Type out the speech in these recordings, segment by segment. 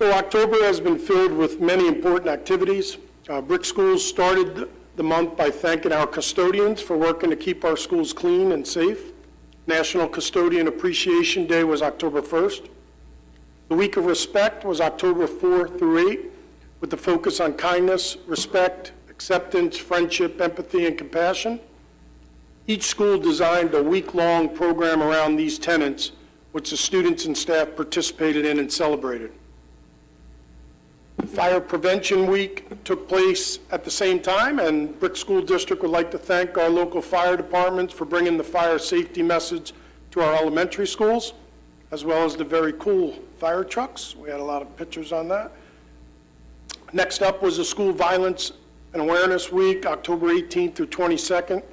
So October has been filled with many important activities. Brick Schools started the month by thanking our custodians for working to keep our schools clean and safe. National Custodian Appreciation Day was October 1st. The Week of Respect was October 4 through 8, with the focus on kindness, respect, acceptance, friendship, empathy, and compassion. Each school designed a week-long program around these tenets, which the students and staff participated in and celebrated. Fire Prevention Week took place at the same time, and Brick School District would like to thank our local fire departments for bringing the fire safety message to our elementary schools, as well as the very cool fire trucks. We had a lot of pictures on that. Next up was the School Violence and Awareness Week, October 18th through 22nd,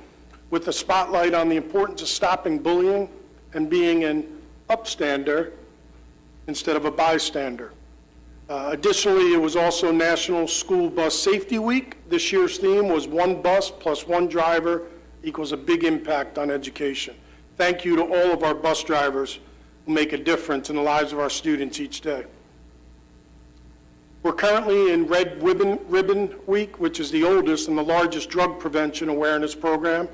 with a spotlight on the importance of stopping bullying and being an upstander instead of a bystander. Additionally, it was also National School Bus Safety Week. This year's theme was one bus plus one driver equals a big impact on education. Thank you to all of our bus drivers who make a difference in the lives of our students each day. We're currently in Red Ribbon Week, which is the oldest and the largest drug prevention awareness program.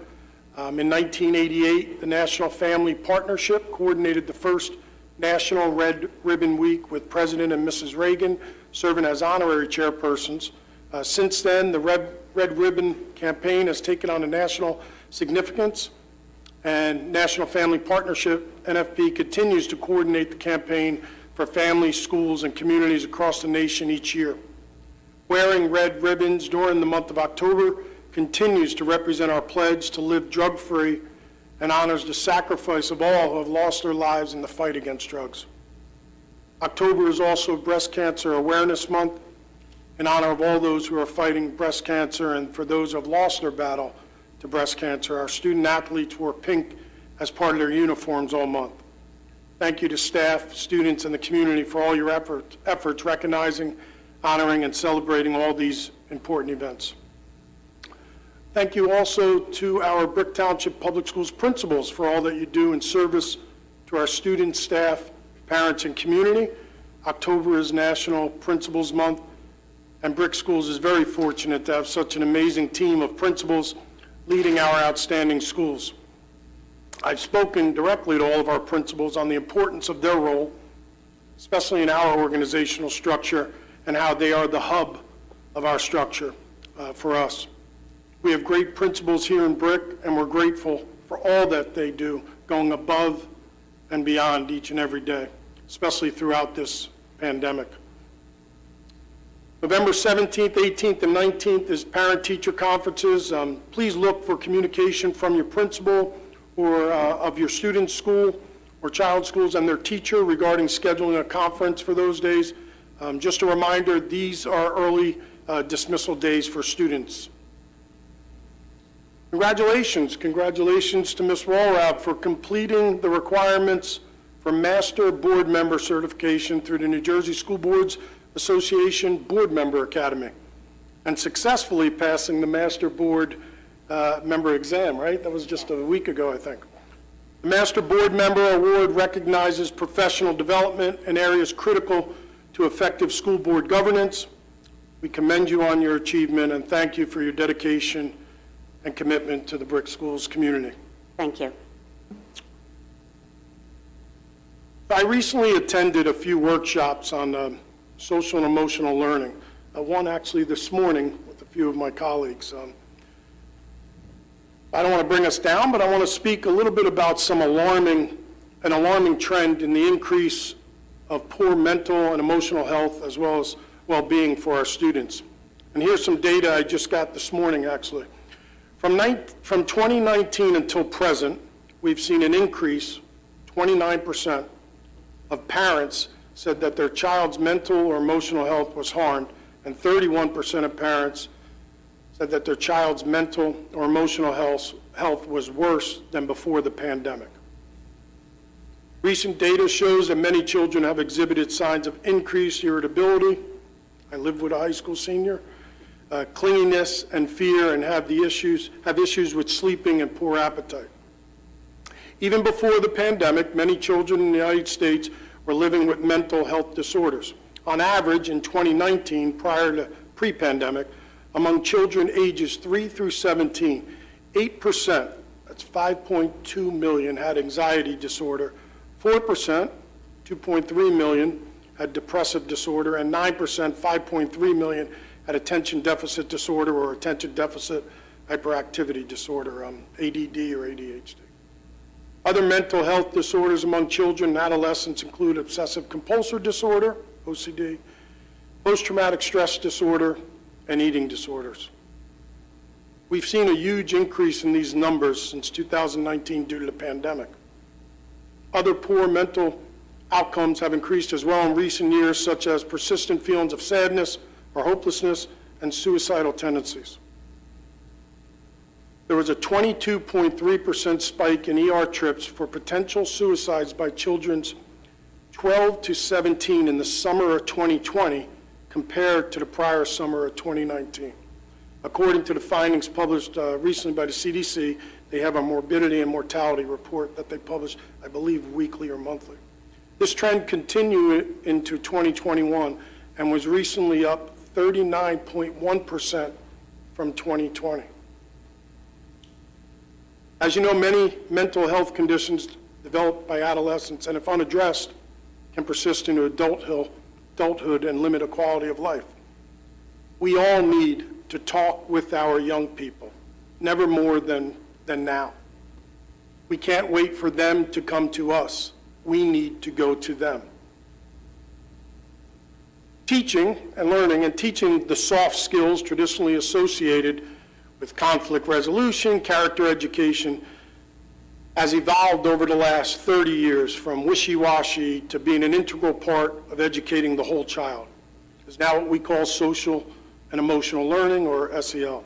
In 1988, the National Family Partnership coordinated the first National Red Ribbon Week with President and Mrs. Reagan serving as honorary chairpersons. Since then, the Red Ribbon campaign has taken on a national significance, and National Family Partnership, NFP, continues to coordinate the campaign for families, schools, and communities across the nation each year. Wearing red ribbons during the month of October continues to represent our pledge to live drug-free and honors the sacrifice of all who have lost their lives in the fight against drugs. October is also Breast Cancer Awareness Month in honor of all those who are fighting breast cancer and for those who have lost their battle to breast cancer. Our student athletes wore pink as part of their uniforms all month. Thank you to staff, students, and the community for all your efforts recognizing, honoring, and celebrating all these important events. Thank you also to our Brick Township Public Schools principals for all that you do in service to our students, staff, parents, and community. October is National Principals Month, and Brick Schools is very fortunate to have such an amazing team of principals leading our outstanding schools. I've spoken directly to all of our principals on the importance of their role, especially in our organizational structure, and how they are the hub of our structure for us. We have great principals here in Brick, and we're grateful for all that they do, going above and beyond each and every day, especially throughout this pandemic. November 17th, 18th, and 19th is parent-teacher conferences. Please look for communication from your principal or of your student's school or child's schools and their teacher regarding scheduling a conference for those days. Just a reminder, these are early dismissal days for students. Congratulations to Ms. Walrath for completing the requirements for Master Board Member certification through the New Jersey School Boards Association Board Member Academy and successfully passing the Master Board Member exam, right? That was just a week ago, I think. The Master Board Member Award recognizes professional development in areas critical to effective school board governance. We commend you on your achievement and thank you for your dedication and commitment to the Brick Schools community. Thank you. I recently attended a few workshops on social and emotional learning. One actually this morning with a few of my colleagues. I don't want to bring us down, but I want to speak a little bit about an alarming trend in the increase of poor mental and emotional health as well as well-being for our students. And here's some data I just got this morning, actually. From 2019 until present, we've seen an increase, 29%, of parents said that their child's mental or emotional health was harmed, and 31% of parents said that their child's mental or emotional health was worse than before the pandemic. Recent data shows that many children have exhibited signs of increased irritability. I live with a high school senior. Clinginess and fear, and have issues with sleeping and poor appetite. Even before the pandemic, many children in the United States were living with mental health disorders. on average in 2019, prior to pre-pandemic, among children ages 3 through 17, 8%, that's 5.2 million, had anxiety disorder, 4%, 2.3 million, had depressive disorder, and 9%, 5.3 million, had attention deficit disorder or attention deficit hyperactivity disorder, ADD or ADHD. Other mental health disorders among children and adolescents include obsessive compulsive disorder, OCD, post-traumatic stress disorder, and eating disorders. We've seen a huge increase in these numbers since 2019 due to the pandemic. Other poor mental outcomes have increased as well in recent years, such as persistent feelings of sadness or hopelessness and suicidal tendencies. There was a 22.3% spike in ER trips for potential suicides by children 12 to 17 in the summer of 2020 compared to the prior summer of 2019. According to the findings published recently by the CDC, they have a morbidity and mortality report that they publish, I believe, weekly or monthly. This trend continued into 2021 and was recently up 39.1% from 2020. As you know, many mental health conditions developed by adolescents and if unaddressed can persist into adulthood and limit a quality of life. We all need to talk with our young people, never more than now. We can't wait for them to come to us. We need to go to them. Teaching and learning and teaching the soft skills traditionally associated with conflict resolution, character education, has evolved over the last 30 years from wishy-washy to being an integral part of educating the whole child. It's now what we call social and emotional learning, or SEL.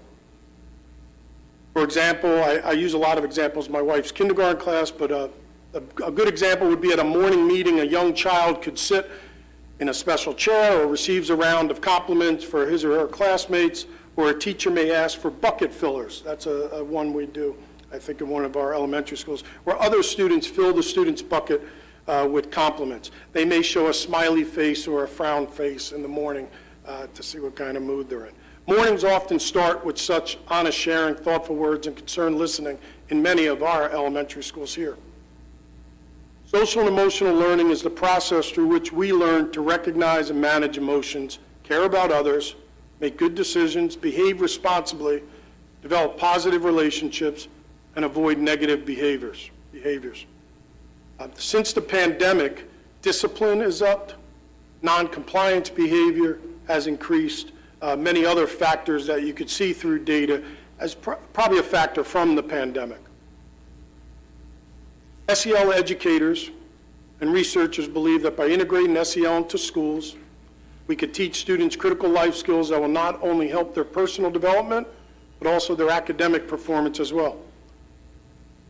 For example, I use a lot of examples in my wife's kindergarten class, but a good example would be at a morning meeting, a young child could sit in a special chair or receives a round of compliments for his or her classmates, or a teacher may ask for bucket fillers. That's a one we do, I think, in one of our elementary schools, where other students fill the student's bucket with compliments. They may show a smiley face or a frown face in the morning to see what kind of mood they're in. Mornings often start with such honest sharing, thoughtful words, and concerned listening in many of our elementary schools here. Social and emotional learning is the process through which we learn to recognize and manage emotions, care about others, make good decisions, behave responsibly, develop positive relationships, and avoid negative behaviors. Since the pandemic, discipline is up, non-compliance behavior has increased, many other factors that you could see through data as probably a factor from the pandemic. SEL educators and researchers believe that by integrating SEL into schools, we could teach students critical life skills that will not only help their personal development, but also their academic performance as well.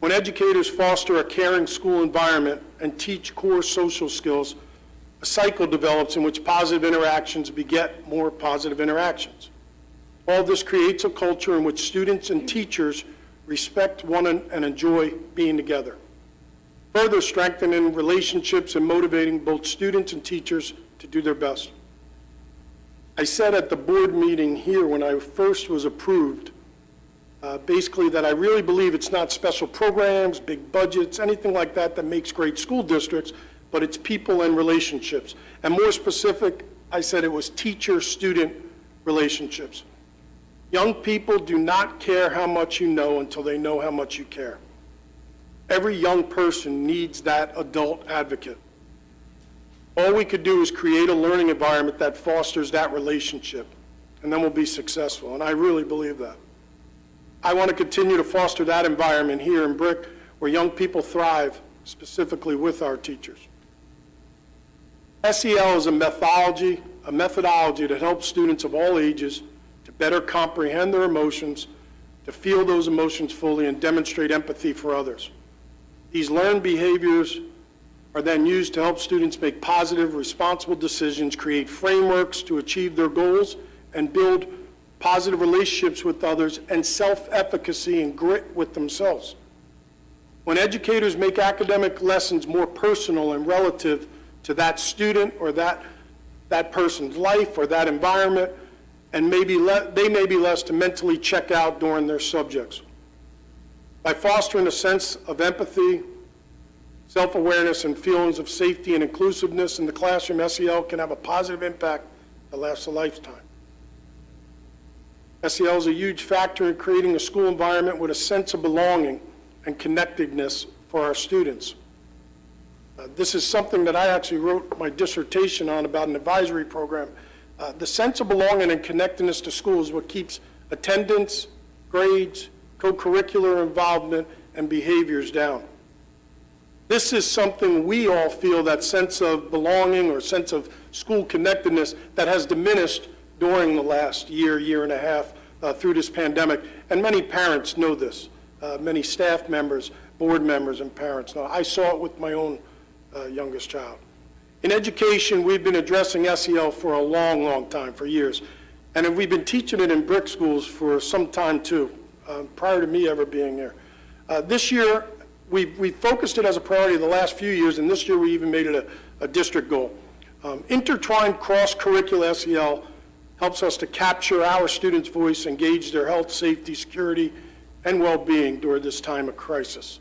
When educators foster a caring school environment and teach core social skills, a cycle develops in which positive interactions beget more positive interactions. All this creates a culture in which students and teachers respect one and enjoy being together, further strengthening relationships and motivating both students and teachers to do their best. I said at the board meeting here when I first was approved, basically that I really believe it's not special programs, big budgets, anything like that that makes great school districts, but it's people and relationships. And more specific, I said it was teacher-student relationships. Young people do not care how much you know until they know how much you care. Every young person needs that adult advocate. All we could do is create a learning environment that fosters that relationship, and then we'll be successful, and I really believe that. I want to continue to foster that environment here in Brick, where young people thrive, specifically with our teachers. SEL is a methodology that helps students of all ages to better comprehend their emotions, to feel those emotions fully, and demonstrate empathy for others. These learned behaviors are then used to help students make positive, responsible decisions, create frameworks to achieve their goals, and build positive relationships with others, and self-efficacy and grit with themselves. When educators make academic lessons more personal and relative to that student or that that person's life or that environment, and they may be less to mentally check out during their subjects. By fostering a sense of empathy, self-awareness, and feelings of safety and inclusiveness in the classroom, SEL can have a positive impact that lasts a lifetime. SEL is a huge factor in creating a school environment with a sense of belonging and connectedness for our students. This is something that I actually wrote my dissertation on about an advisory program. The sense of belonging and connectedness to school is what keeps attendance, grades, co-curricular involvement, and behaviors down. This is something we all feel, that sense of belonging or sense of school connectedness, that has diminished during the last year and a half through this pandemic. And many parents know this. Many staff members, board members, and parents know. I saw it with my own youngest child. In education, we've been addressing SEL for a long time, for years. And we've been teaching it in brick schools for some time too, prior to me ever being here. This year, we focused it as a priority the last few years, and this year we even made it a district goal. Intertwined cross-curricular SEL helps us to capture our students' voice, engage their health, safety, security, and well-being during this time of crisis.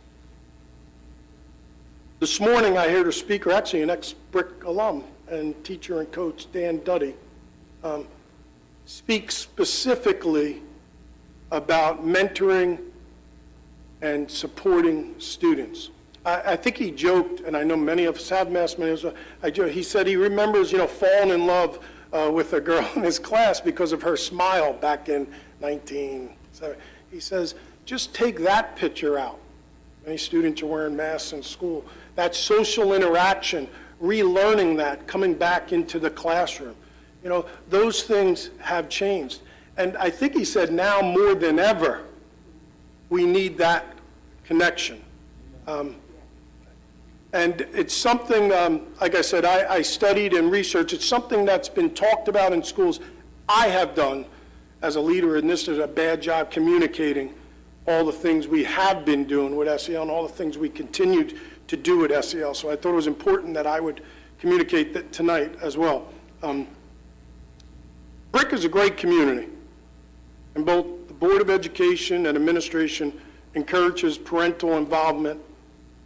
This morning I heard a speaker, actually an ex-BRIC alum and teacher and coach, Dan Duddy, speak specifically about mentoring and supporting students. I think he joked, and I know many of us have mass many of us, he said he remembers, falling in love with a girl in his class because of her smile back in 1970. He says, just take that picture out. Many students are wearing masks in school. That social interaction, relearning that, coming back into the classroom. Those things have changed. And I think he said now more than ever, we need that connection. And it's something, like I said, I studied and researched. It's something that's been talked about in schools. I have done as a leader, and this is a bad job communicating all the things we have been doing with SEL and all the things we continued to do with SEL. So I thought it was important that I would communicate that tonight as well. BRIC is a great community, and both the Board of Education and administration encourages parental involvement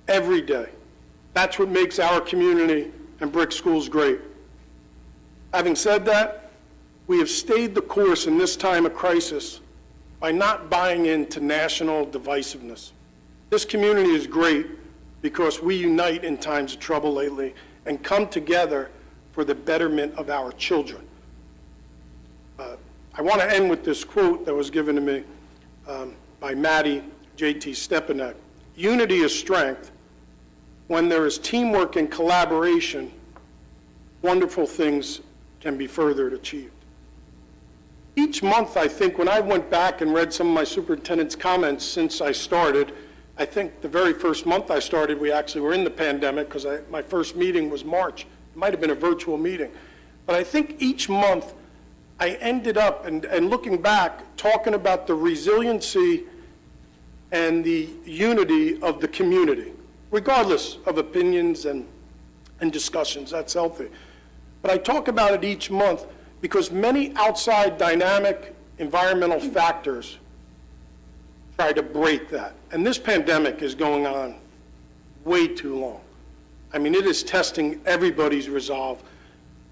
every day. That's what makes our community and BRIC schools great. Having said that, we have stayed the course in this time of crisis by not buying into national divisiveness. This community is great because we unite in times of trouble lately and come together for the betterment of our children. I want to end with this quote that was given to me by Maddie J.T. Stepanek. Unity is strength. When there is teamwork and collaboration, wonderful things can be further achieved. Each month, I think, when I went back and read some of my superintendent's comments since I started, I think the very first month I started, we actually were in the pandemic because my first meeting was March. It might have been a virtual meeting. But I think each month I ended up, and looking back, talking about the resiliency and the unity of the community, regardless of opinions and discussions. That's healthy. But I talk about it each month because many outside dynamic environmental factors try to break that. And this pandemic is going on way too long. I mean, it is testing everybody's resolve,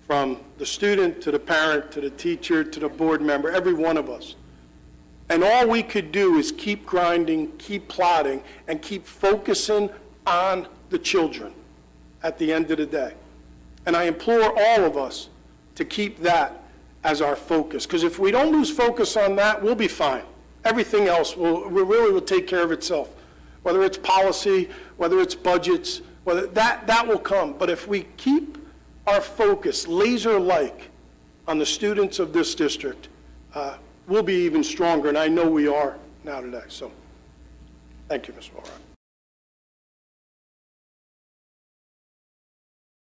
from the student to the parent to the teacher to the board member, every one of us. And all we could do is keep grinding, keep plodding, and keep focusing on the children at the end of the day. And I implore all of us to keep that as our focus, because if we don't lose focus on that, we'll be fine. Everything else will take care of itself, whether it's policy, whether it's budgets, whether that will come. But if we keep our focus laser-like on the students of this district, we'll be even stronger, and I know we are now today. So thank you, Ms. Farrell.